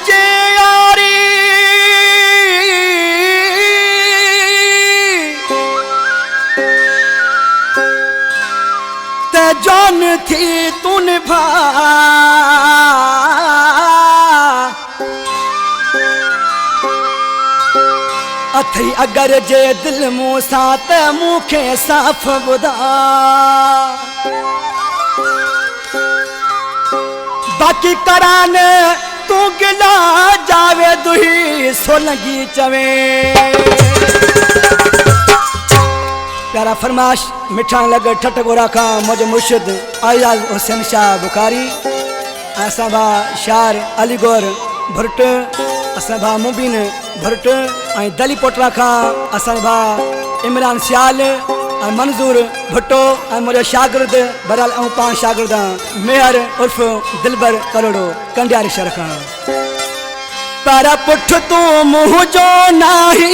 जे यारी ते जान थी तून भा अथई अगर जे दिल मूसा ते मुखे साफ बुधा बाकी करान तू गिला जावे दुही सोलंगी चवे प्यारा फरमाश मिठान लग ठट गोरा का मुझे मुर्शिद आजाद हुसैन शाह बुखारी ऐसा भा शार अलीगौर भुरट असा भा मुबीन भुरट दली पोटरा का असा भा इमरान सियाल मंजूर भुट्टो मुझे शागिर्द बराल ऐं पान शागिर्द मेहर उर्फ दिलबर करोड़ो कंडियारी शहर का पर पुठ तू मुँह जो नाही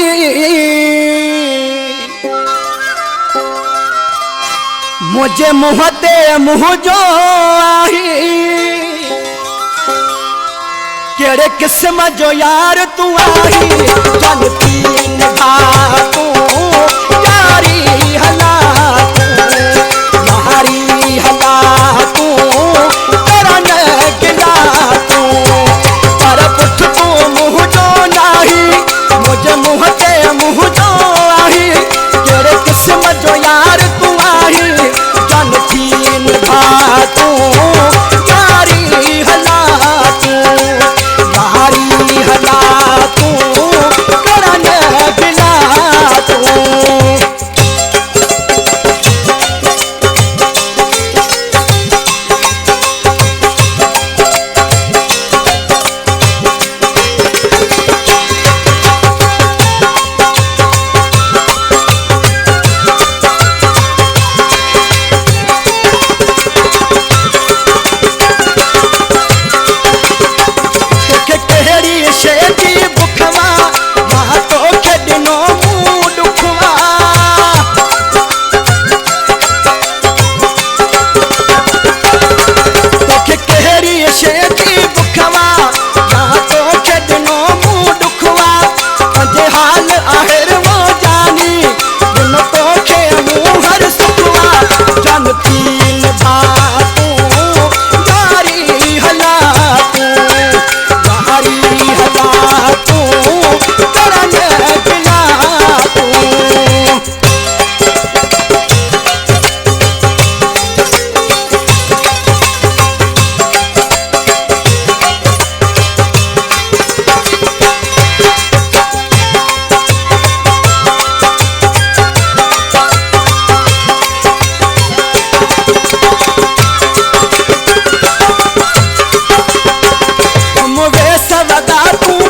मुझे मुँह ते मुँह जो आई केड़े किस्म जो यार तू आई जानती निभा तू यारी हला यारी हला तू तेरा न गिला तू पर पुठ तू मुँह जो नाही मुझे मुँह ते मुँह जो आई केड़े किस्म जो यार तू आई जानती निभा तू यारी हला तू हला तू करन गिला तू तू